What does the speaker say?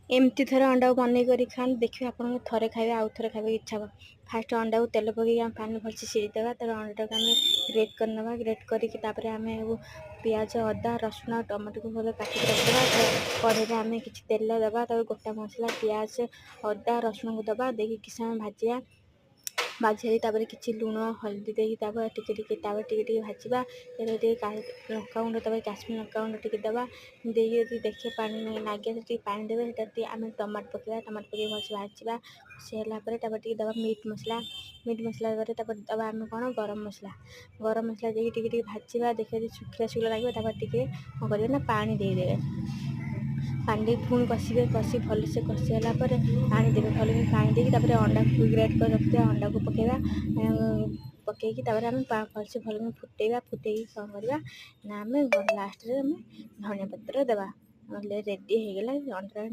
एमती थोड़े अंडा को बन कर खाते देखिए आप थे खाइबे आउ थे खाइबा इच्छा हम फास्ट अंडा को तेल पकई आम पानी भलसे सीझीदेवा तर अंडा को आम ग्रेट करना ग्रेट करके आम पियाज अदा रसुण टमाटो को भले काटिक रखा कढ़े आम कि तेल दबा गोटा मसला पियाज अदा रसुण को दबा देखिए किस समय भाजिया भाजी किसी लुण हल्दी देकर टिके भाजवा लंका गुंड दबा काश्मीर लंका गुंड टिके दबा देखिए देखिए पानी लगे पानी देवे आम टमाटो पकड़ा टमाटो पकड़ भलसे भाजवा सारापर दबा मीट मसला दबा आम कौन गरम मसला देखिए भाजवा देखिए शुखिला शुखिला लगे टे कौन करेंगे ना पानी देदेवे पानी पुणी कषे कषि भलसे कषिगला पानी देवे भल पानी देकर अंडा को ग्रेट कर रखिए अंडा को पकेवा पकईकि आम भलसे भल फुटेवा फुटेक कौन करवा ना आम लास्ट आम धनिया पत्र देवा रेडी हो गला अंडा।